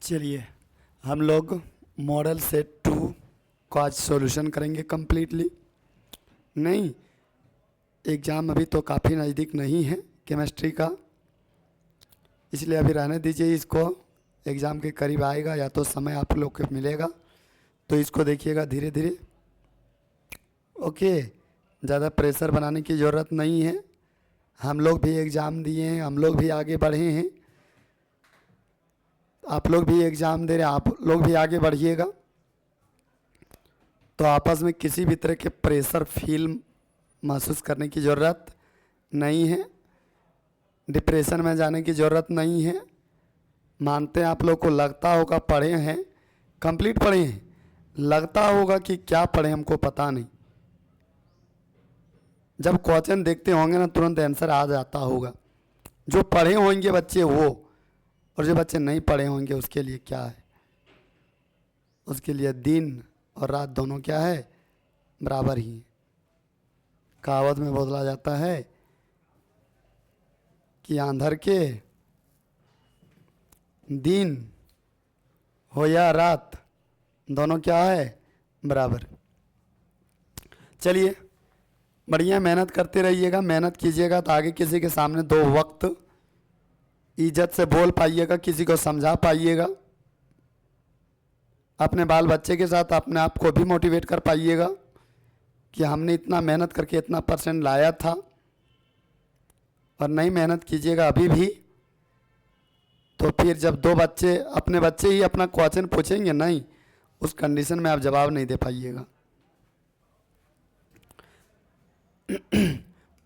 चलिए हम लोग मॉडल सेट 2 को आज सॉल्यूशन करेंगे कंप्लीटली। नहीं, एग्ज़ाम अभी तो काफ़ी नज़दीक नहीं है केमिस्ट्री का, इसलिए अभी रहने दीजिए इसको। एग्ज़ाम के करीब आएगा या तो समय आप लोग को मिलेगा तो इसको देखिएगा धीरे धीरे। ओके, ज़्यादा प्रेशर बनाने की ज़रूरत नहीं है। हम लोग भी एग्ज़ाम दिए हैं, हम लोग भी आगे बढ़े हैं, आप लोग भी एग्ज़ाम दे रहे हैं, आप लोग भी आगे बढ़िएगा। तो आपस में किसी भी तरह के प्रेशर फील महसूस करने की ज़रूरत नहीं है, डिप्रेशन में जाने की ज़रूरत नहीं है। मानते हैं आप लोग को लगता होगा पढ़े हैं, कंप्लीट पढ़े हैं, लगता होगा कि क्या पढ़े हमको पता नहीं। जब क्वेश्चन देखते होंगे ना तुरंत आंसर आ जाता होगा। जो पढ़े होंगे बच्चे वो, और जो बच्चे नहीं पढ़े होंगे उसके लिए क्या है, उसके लिए दिन और रात दोनों क्या है, बराबर ही। कहावत में बोला जाता है कि आंधर के दिन हो या रात दोनों क्या है, बराबर। चलिए बढ़िया मेहनत करते रहिएगा, मेहनत कीजिएगा तो आगे किसी के सामने दो वक्त इज्जत से बोल पाइएगा, किसी को समझा पाइएगा, अपने बाल बच्चे के साथ अपने आप को भी मोटिवेट कर पाइएगा कि हमने इतना मेहनत करके इतना % लाया था। और नहीं मेहनत कीजिएगा अभी भी तो फिर जब दो बच्चे अपने बच्चे ही अपना क्वेश्चन पूछेंगे नहीं, उस कंडीशन में आप जवाब नहीं दे पाइएगा।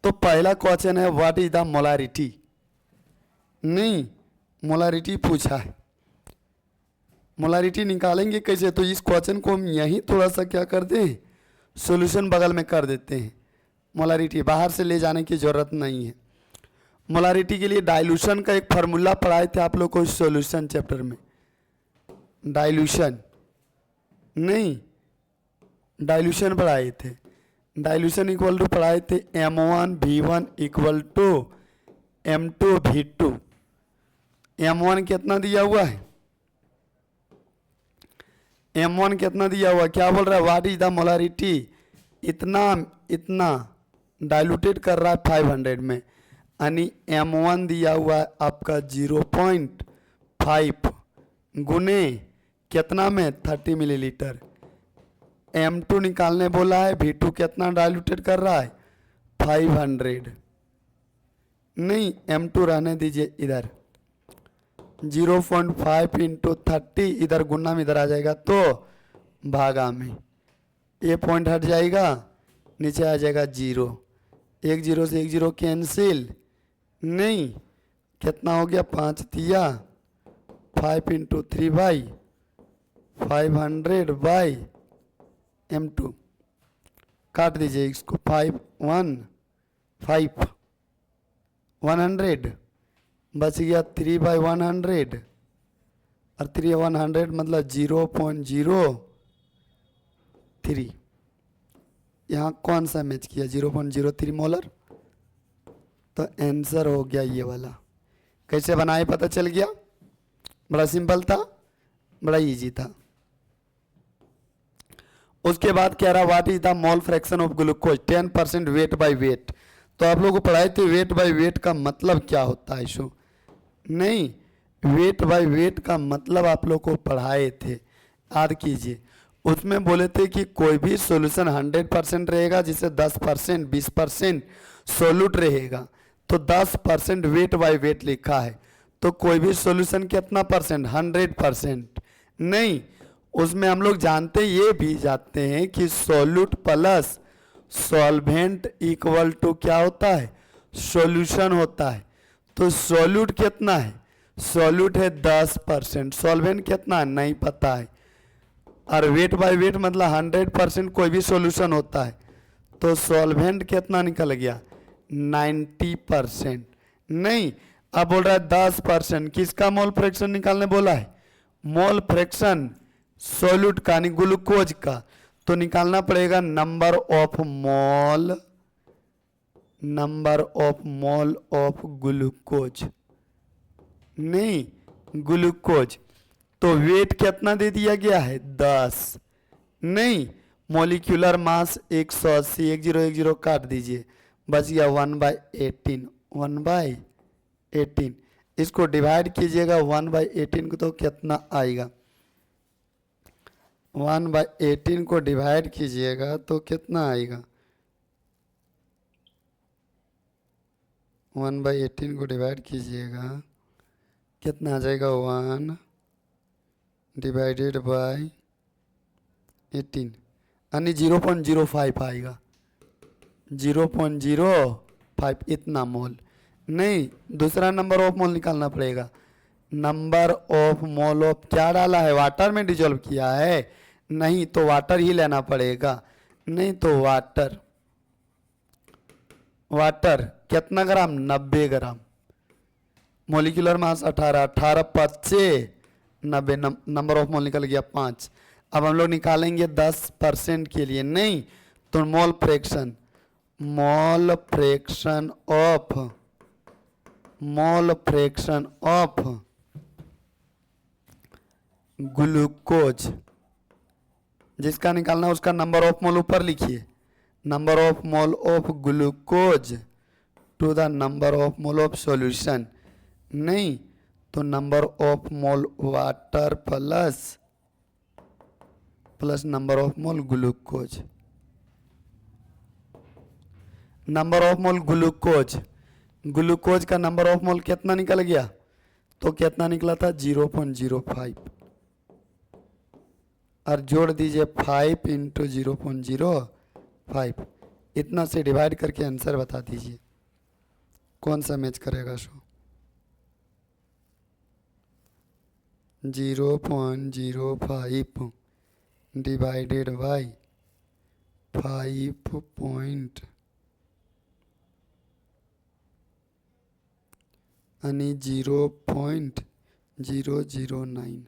तो पहला क्वेश्चन है व्हाट इज द मोलारिटी। नहीं, मोलारिटी पूछा है, मोलारिटी निकालेंगे कैसे। तो इस क्वेश्चन को हम यहीं थोड़ा सा क्या कर दें, सॉल्यूशन बगल में कर देते हैं। मोलारिटी बाहर से ले जाने की ज़रूरत नहीं है। मोलारिटी के लिए डाइल्यूशन का एक फार्मूला पढ़ाए थे आप लोग को इस सॉल्यूशन चैप्टर में। डाइल्यूशन नहीं, डाइल्यूशन पढ़ाए थे। डाइल्यूशन इक्वल टू पढ़ाए थे M1V1 equal to M2V2। M1 कितना दिया हुआ है, M1 कितना दिया हुआ, क्या बोल रहा है, व्हाट इज द मोलारिटी। इतना इतना डाइल्यूटेड कर रहा है 500 में, यानी M1 दिया हुआ है आपका 0.5 गुने कितना में 30 मिलीलीटर। M2 निकालने बोला है, V2 कितना डाइल्यूटेड कर रहा है 500। नहीं, M2 रहने दीजिए इधर, 0.5 इंटू 30 इधर गुना में इधर आ जाएगा तो भागा में ये पॉइंट हट जाएगा, नीचे आ जाएगा 0। एक जीरो से एक जीरो कैंसिल। नहीं, कितना हो गया 5 तिया 5 इंटू 3 बाई 500 बाई M2 काट दीजिए इसको, 5 1 5 100 बच गया 3 बाई 100 और 3 100 मतलब 0.03। यहाँ कौन सा मैच किया 0.03 मोलर, तो आंसर हो गया ये वाला। कैसे बनाए पता चल गया, बड़ा सिंपल था, बड़ा इजी था। उसके बाद कह रहा what is the mole fraction of glucose 10% weight by weight. तो आप लोगों को पढ़ाए थे वेट बाय वेट का मतलब क्या होता है। शो नहीं, वेट बाय वेट का मतलब आप लोग को पढ़ाए थे, याद कीजिए। उसमें बोले थे कि कोई भी सॉल्यूशन 100% रहेगा जिसे 10% 20% सोल्यूट रहेगा, तो 10% वेट बाय वेट लिखा है, तो कोई भी सॉल्यूशन कितना परसेंट 100%। नहीं, उसमें हम लोग जानते ये भी जाते हैं कि solute plus solvent equal to क्या होता है, सॉल्यूशन होता है। तो सोल्यूट कितना है, सोल्यूट है 10%, सॉल्वेंट कितना नहीं पता है, और वेट बाय वेट मतलब 100% कोई भी सॉल्यूशन होता है, तो सॉल्वेंट कितना निकल गया 90%। नहीं, अब बोल रहा है 10%, किसका मोल फ्रैक्शन निकालने बोला है, मोल फ्रैक्शन सोल्यूट का यानी ग्लूकोज का। तो निकालना पड़ेगा number of mole of glucose. नहीं, ग्लूकोज तो वेट कितना दे दिया गया है 10। नहीं, मोलिक्यूलर मास 180, 1010 काट दीजिए, बच गया 1/18, 1/18। इसको डिवाइड कीजिएगा 1/18 को, तो कितना आएगा, 1/18 को डिवाइड कीजिएगा तो कितना आएगा, 1/18 को डिवाइड कीजिएगा कितना आ जाएगा, 1 डिवाइडेड बाय 18 यानी 0.05 आएगा, 0.05 इतना मोल। नहीं, दूसरा नंबर ऑफ मोल निकालना पड़ेगा। नंबर ऑफ मोल ऑफ क्या डाला है, वाटर में डिजोल्व किया है, नहीं तो वाटर ही लेना पड़ेगा। नहीं तो वाटर, वाटर कितना gram, 90 gram. Molecular mass 18, 18 25 90, number of mole निकल गया 5। अब हम लोग निकालेंगे 10% के लिए, नहीं तो mole fraction, mole fraction of, mole fraction of glucose, जिसका निकालना है उसका नंबर ऑफ मोल ऊपर लिखिए, number of mole of glucose to the number of mole of solution. नहीं तो number of mole water plus number of mole glucose. Number of mole glucose, glucose का number of mole कितना निकल गया, तो कितना निकला था 0.05, और जोड़ दीजिए 5 इंटू 0.05, इतना से डिवाइड करके आंसर बता दीजिए कौन सा मैच करेगा शो। 0.05 डिवाइडेड बाई 5 यानी 0.009,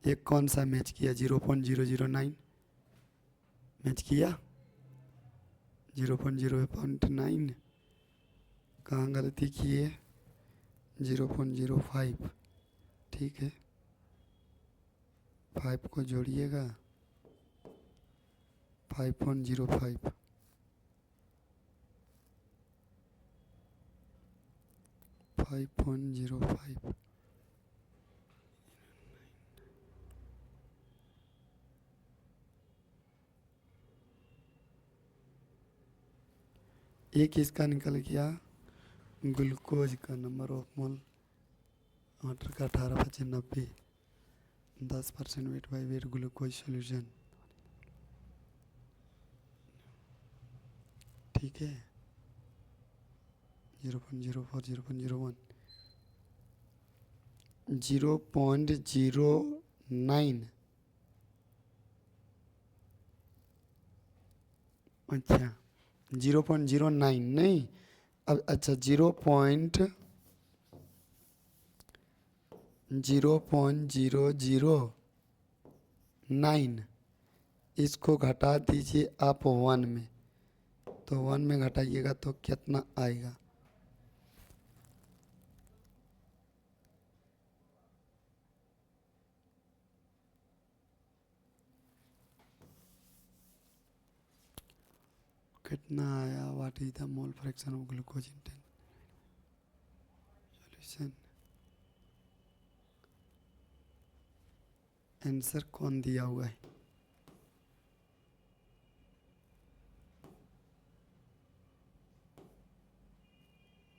ये कौन सा मैच किया, 0.009 मैच किया, 0.009 कहाँ गलती की है, 0.05, ठीक है, 5 को जोड़िएगा 5.05, 5.05, एक इसका निकल गया ग्लूकोज का नंबर ऑफ मोल, वाटर का 18/90, 10% weight by wait glucose solution, ठीक है, 0.04, 0.01, 0.09, अच्छा 0.09 नहीं, अब अच्छा 0.009 इसको घटा दीजिए आप 1 में, तो 1 में घटाइएगा तो कितना आएगा, कितना आया, what is the mole fraction of glucose in solution. Answer कौन दिया हुआ है,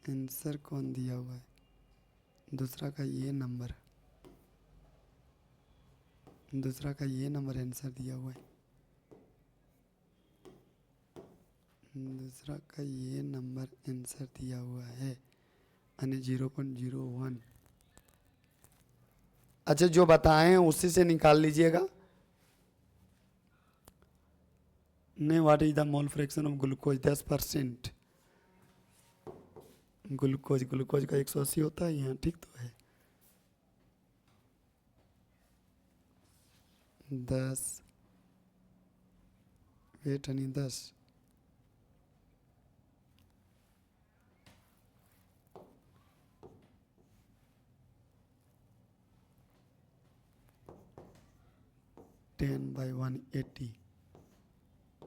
आंसर कौन दिया हुआ है, दूसरा का ये नंबर, दूसरा का ये नंबर आंसर दिया हुआ है, दूसरा का ये नंबर आंसर दिया हुआ है यानी 0.01। अच्छा जो बताए हैं उसी से निकाल लीजिएगा। नहीं, what is the mole fraction of glucose, 10%, glucose का 180 होता है यहाँ, ठीक तो है, 10 वेट यानी 10, 10/180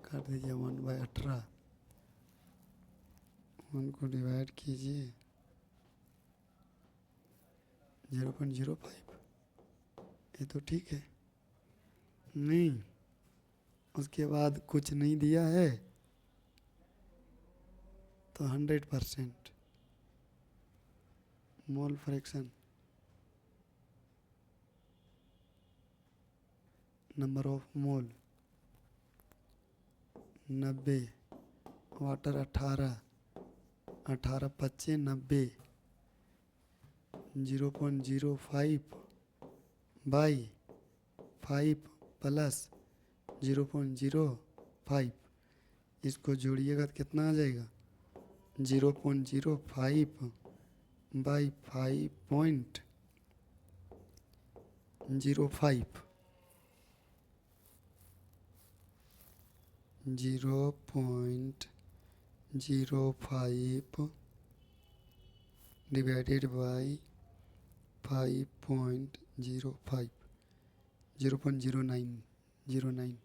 कर दीजिए 1/18, 1 को डिवाइड कीजिए 0.05, ये तो ठीक है। नहीं, उसके बाद कुछ नहीं दिया है तो 100% mole fraction, number of mole 90, water 18, 18 25 90, 0.05 by 5 plus 0.05, इसको जोड़िएगा तो कितना आ जाएगा 0.05 बाई 5.05, 0.05 डिवाइडेड बाई 5.05, 0.0909।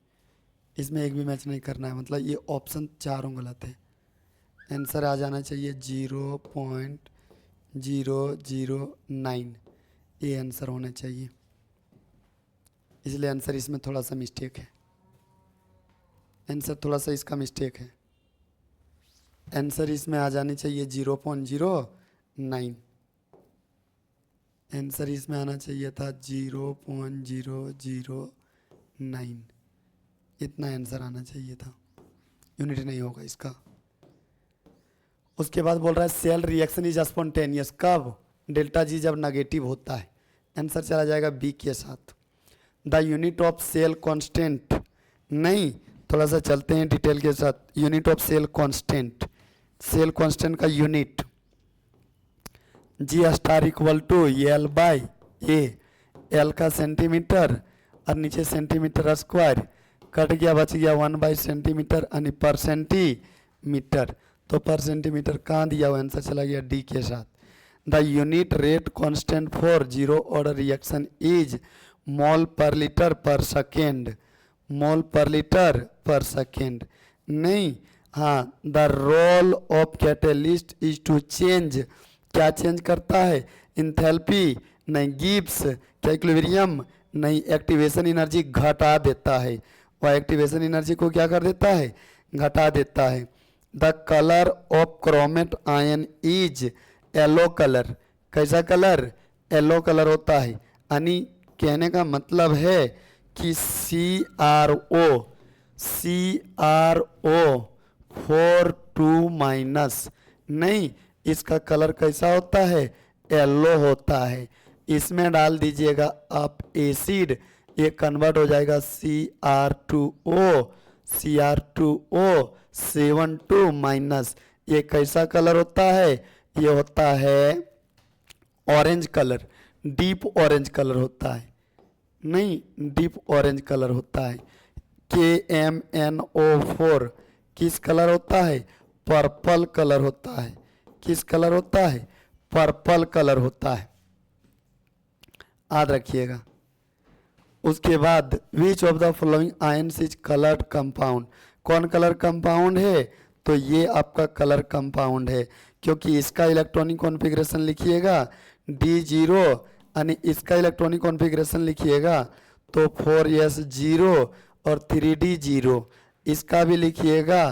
इसमें एक भी मैच नहीं करना है, मतलब ये ऑप्शन चारों गलत है। आंसर आ जाना चाहिए 0.009, ये आंसर होना चाहिए, इसलिए आंसर इसमें थोड़ा सा मिस्टेक है। आंसर थोड़ा सा इसका मिस्टेक है, आंसर इसमें आ जानी चाहिए 0.09, आंसर इसमें आना चाहिए था 0.009, इतना आंसर आना चाहिए था, यूनिट नहीं होगा इसका। उसके बाद बोल रहा है सेल रिएक्शन इज स्पॉन्टेनियस कब, डेल्टा जी जब नेगेटिव होता है। आंसर चला जाएगा बी के साथ। The unit of cell constant, नहीं थोड़ा सा चलते हैं डिटेल के साथ। Unit of cell constant, cell constant का unit G star equal to L by A, L का सेंटीमीटर और नीचे सेंटीमीटर स्क्वायर, कट गया बच गया 1 सेंटीमीटर यानी पर सेंटीमीटर, तो पर सेंटीमीटर कहाँ दिया हुआ, आंसर चला गया डी के साथ। The unit rate constant for zero order reaction is mole पर लीटर पर सेकेंड, मोल पर लीटर पर सेकेंड, नहीं हाँ। The role of catalyst is to change, क्या चेंज करता है, इंथैल्पी नहीं, गिब्स क्या इक्विलिब्रियम नहीं, एक्टिवेशन एनर्जी घटा देता है, वह एक्टिवेशन एनर्जी को क्या कर देता है, घटा देता है। The colour of chromate ion is yellow colour, कैसा कलर, येलो कलर होता है, यानी कहने का मतलब है कि CrO 4 2- नहीं, इसका कलर कैसा होता है, येलो होता है। इसमें डाल दीजिएगा आप एसिड, ये कन्वर्ट हो जाएगा Cr2O 7 2, ये कैसा कलर होता है, ये होता है orange colour, deep orange colour होता है, नहीं डीप ऑरेंज कलर होता है। KMnO4 किस कलर होता है, पर्पल कलर होता है, किस कलर होता है, पर्पल कलर होता है, याद रखिएगा। उसके बाद विच of the following ions is coloured compound, कौन कलर कंपाउंड है, तो ये आपका कलर कंपाउंड है, क्योंकि इसका इलेक्ट्रॉनिक कॉन्फ़िगरेशन लिखिएगा D0 यानी इसका इलेक्ट्रॉनिक कॉन्फ़िगरेशन लिखिएगा तो 4s0 और 3d0, इसका भी लिखिएगा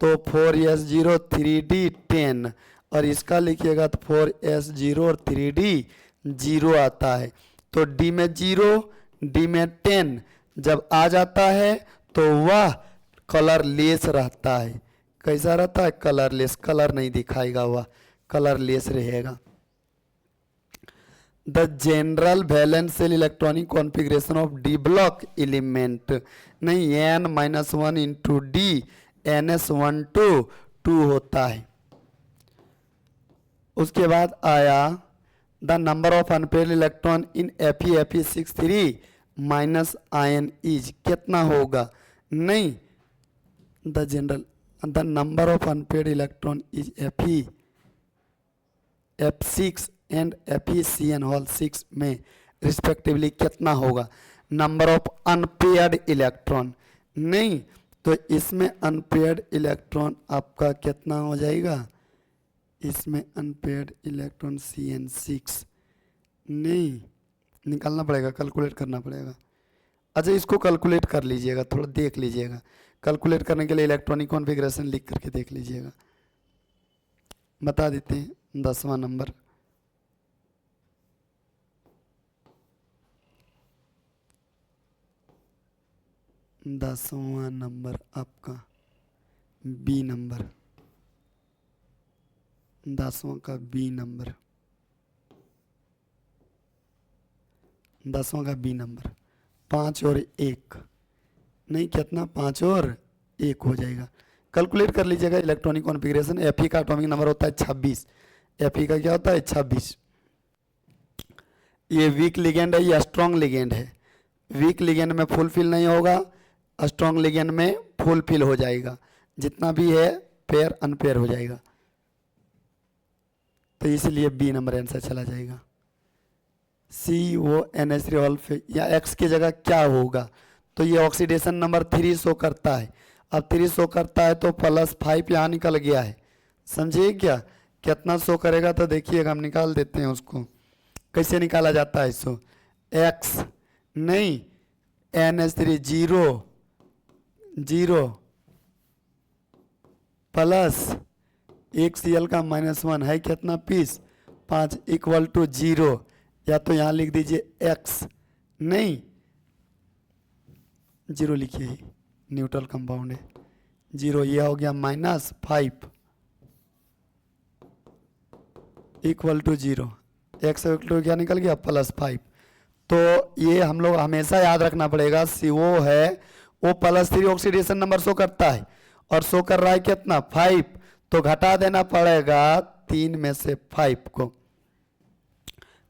तो 4s0 3d10 और इसका लिखिएगा तो 4s0 और 3d0 आता है। तो D में 0 D में 10 जब आ जाता है तो वह कलरलेस रहता है, कैसा रहता है, कलरलेस, कलर नहीं दिखाएगा, वह कलरलेस रहेगा। The general valence shell electronic configuration of D block element, नहीं n-1 इंटू डी ns1 2 होता है। उसके बाद आया the number of unpaired electron in Fe63 minus ion is, कितना होगा, नहीं the general the number of unpaired electron is F6 and FeCN6 में रिस्पेक्टिवली कितना होगा, नंबर ऑफ अनपेयर्ड इलेक्ट्रॉन, नहीं तो इसमें अनपेयर्ड इलेक्ट्रॉन आपका कितना हो जाएगा, इसमें अनपेयर्ड इलेक्ट्रॉन CN6, नहीं निकालना पड़ेगा, कैलकुलेट करना पड़ेगा। अच्छा इसको कैलकुलेट कर लीजिएगा, थोड़ा देख लीजिएगा, कैलकुलेट करने के लिए इलेक्ट्रॉनिक कॉन्फ़िगरेशन लिख करके देख लीजिएगा। बता देते हैं 10वां नंबर, आपका बी नंबर, 10वां का बी नंबर, 10वां का बी नंबर 5 और 1, नहीं कितना 5 और 1 हो जाएगा। कैलकुलेट कर लीजिएगा इलेक्ट्रॉनिक कॉन्फ़िगरेशन। Fe का एटॉमिक नंबर होता है 26, Fe का क्या होता है 26। ये वीक लिगेंड है, ये स्ट्रॉन्ग लिगेंड है। वीक लिगेंड में फुलफिल नहीं होगा, स्ट्रॉन्ग लिगेंड में फुलफिल हो जाएगा, जितना भी है पेयर अनपेयर हो जाएगा, तो इसलिए बी नंबर आंसर चला जाएगा। CONH3 या X की जगह क्या होगा, तो ये ऑक्सीडेशन नंबर 3 शो करता है। अब 3 शो करता है तो +5 यहाँ निकल गया है, समझिए क्या, कितना शो करेगा तो देखिएगा, हम निकाल देते हैं उसको। कैसे निकाला जाता है इसको, X नहीं NH3 0 प्लस 1 Cl का -1 है कितना पीस 5 = 0, या तो यहाँ लिख दीजिए X, नहीं 0 लिखिए, न्यूट्रल कंपाउंड है 0, यह हो गया -5 = 0, X क्या निकल गया +5। तो ये हम लोग हमेशा याद रखना पड़ेगा, CO है वो +3 ऑक्सीडेशन नंबर शो करता है, और शो कर रहा है कितना 5, तो घटा देना पड़ेगा 3 में से 5 को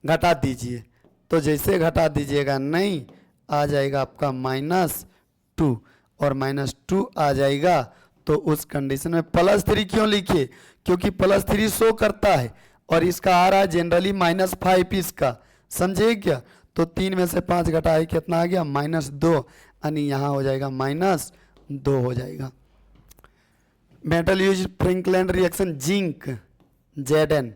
घटा दीजिए, तो जैसे घटा दीजिएगा नहीं आ जाएगा आपका -2, और -2 आ जाएगा, तो उस कंडीशन में +3 क्यों लिखिए, क्योंकि +3 शो करता है और इसका आ रहा है जनरली -5 इसका, समझे क्या। तो 3 में से 5 घटाए कितना आ गया -2, यानी यहाँ हो जाएगा -2 हो जाएगा। Metal use Franklin reaction zinc Zn,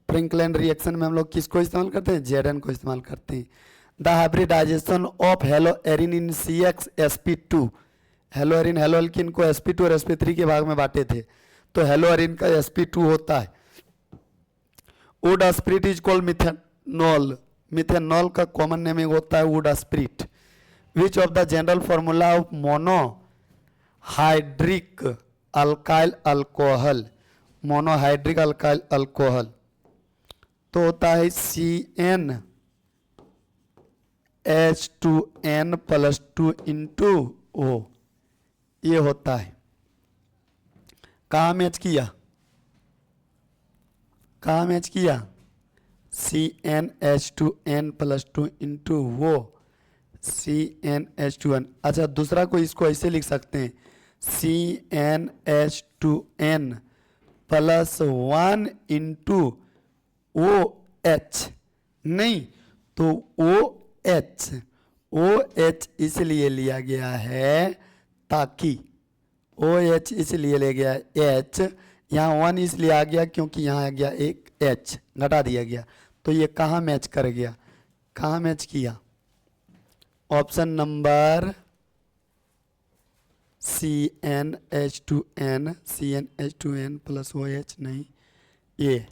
Franklin reaction में हम लोग किसको इस्तेमाल करते हैं, Zn को इस्तेमाल करते हैं। The hybridisation of haloarene in CXsp2, haloarene haloalkene को sp2 और sp3 के भाग में बांटे थे, तो हेलोएरिन का sp2 होता है। Would spirit is called methanol, methanol का कॉमन नेम होता है would spirit. Which of the general formula of monohydric alkyl alcohol, monohydric alkyl alcohol तो होता है CnH2n+2 × O, ये होता है। कहाँ मैच किया, कहाँ मैच किया, CnH2n+2 × O, CnH2n। अच्छा दूसरा को इसको ऐसे लिख सकते हैं CnH2n+1 × OH, नहीं तो OH इसलिए लिया गया है ताकि OH इसलिए ले गया H, यहाँ 1 इसलिए आ गया क्योंकि यहाँ आ गया एक H घटा दिया गया, तो ये कहाँ मैच कर गया, कहाँ मैच किया, ऑप्शन नंबर CnH2n + OH, नहीं ये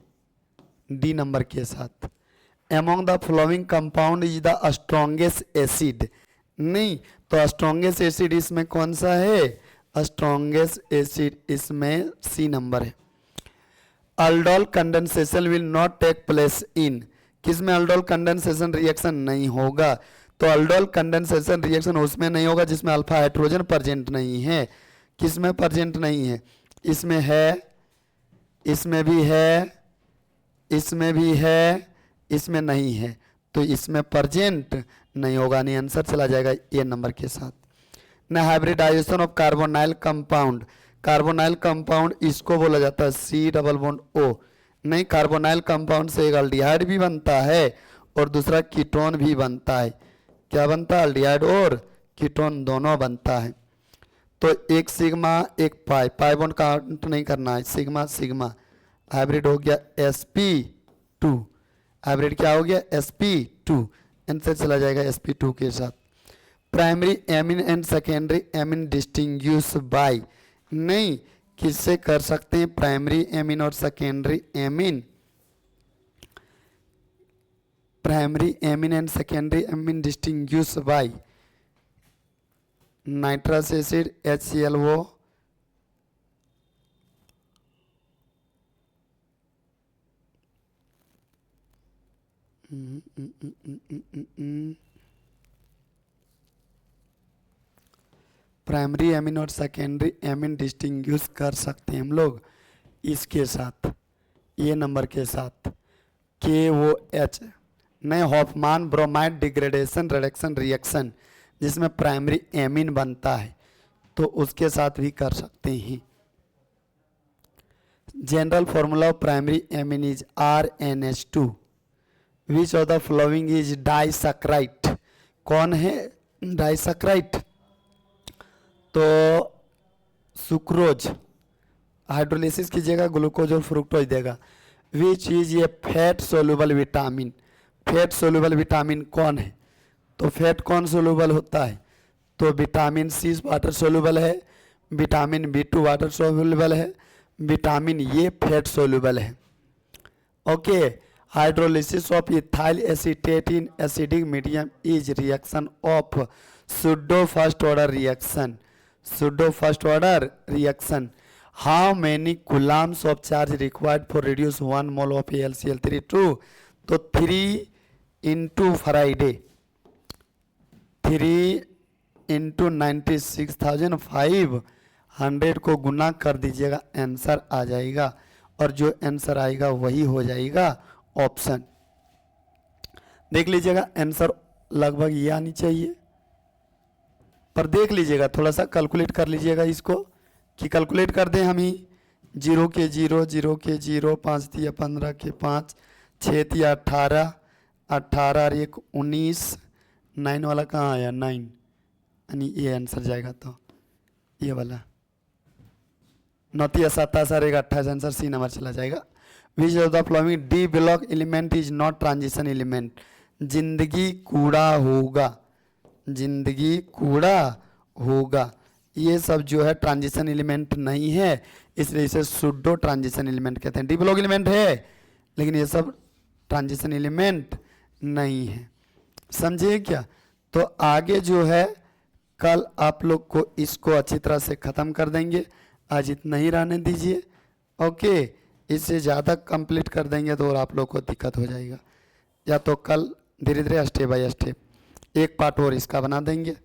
डी नंबर के साथ। Among the flowing compound is the strongest acid, नहीं तो स्ट्रॉन्गेस्ट एसिड इसमें कौन सा है, स्ट्रॉन्गेस्ट एसिड इसमें सी नंबर है। Aldol condensation will not take place in, किसमें अल्डोल कंडेंसेशन रिएक्शन नहीं होगा, तो अल्डोल कंडेंसेशन रिएक्शन उसमें नहीं होगा जिसमें अल्फा हाइड्रोजन प्रेजेंट नहीं है। किसमें प्रेजेंट नहीं है, इसमें है, इसमें भी है, इसमें भी है, इसमें नहीं है, तो इसमें प्रेजेंट नहीं होगा, नहीं आंसर चला जाएगा ए नंबर के साथ। न hybridisation of carbonyl compound, carbonyl compound इसको बोला जाता है C+O, नहीं कार्बोनाइल कंपाउंड से एक अल्डिहाइड भी बनता है और दूसरा कीटोन भी बनता है, क्या बनता है, एल्डिहाइड और कीटोन दोनों बनता है। तो एक सिग्मा एक पाई, पाई बॉन्ड काउंट नहीं करना है, सिग्मा सिग्मा, हाइब्रिड हो गया sp2, हाइब्रिड क्या हो गया sp2, आंसर चला जाएगा sp2 के साथ। Primary amine and secondary amine distinguish by, नहीं, किससे कर सकते हैं प्राइमरी एमिन और secondary amine, primary amine and secondary amine distinguish by nitrous acid HClO, primary amine और सेकेंडरी एमिन डिस्टिंग्विश कर सकते हैं हम लोग इसके साथ, ये नंबर के साथ KOH, नए Hofmann bromide degradation reduction reaction जिसमें प्राइमरी एमिन बनता है, तो उसके साथ भी कर सकते हैं। General formula of primary amine is RNH2, which of the following is disaccharide, कौन है डाइसैकराइड, तो सुक्रोज, हाइड्रोलिसिस कीजिएगा ग्लूकोज और फ्रुक्टोज देगा। Which is a fat soluble vitamin, fat soluble vitamin कौन है, तो फैट कौन सोल्यूबल होता है, तो विटामिन सी वाटर सोल्यूबल है, विटामिन B2 वाटर सोल्यूबल है, विटामिन ये फैट सोल्यूबल है। Okay, hydrolysis of ethyl acetate in acidic medium is reaction of pseudo first order reaction, pseudo first order reaction. How many coulombs of charge required for reduce 1 mole of AlCl3 to, तो 3 into Friday, 3 into 96,500 को गुना कर दीजिएगा, answer आ जाएगा, और जो answer आएगा वही हो जाएगा ऑप्शन। देख लीजिएगा आंसर लगभग ये आनी चाहिए, पर देख लीजिएगा थोड़ा सा कैलकुलेट कर लीजिएगा इसको, कि कैलकुलेट कर दें हम ही, 0 के 0, 0 के 0, 5 दिया 15 के 5, 6 दिया 18, 18 और 1 19, 9 वाला कहाँ आया 9, यानी ये आंसर जाएगा, तो ये वाला 9 तिया 27 और 1 28, आंसर सी नंबर चला जाएगा। विच of the following D block element is not transition element, जिंदगी कूड़ा होगा, जिंदगी कूड़ा होगा, ये सब जो है ट्रांजिशन एलिमेंट नहीं है, इसलिए इसे सुडो ट्रांजिशन एलिमेंट कहते हैं। डी ब्लॉक एलिमेंट है लेकिन ये सब ट्रांजिशन एलिमेंट नहीं है, समझे क्या। तो आगे जो है कल आप लोग को इसको अच्छी तरह से ख़त्म कर देंगे, आज इतना ही रहने दीजिए। ओके, इससे ज़्यादा कंप्लीट कर देंगे तो और आप लोग को दिक्कत हो जाएगा, या तो कल धीरे धीरे स्टेप बाय स्टेप एक पार्ट और इसका बना देंगे।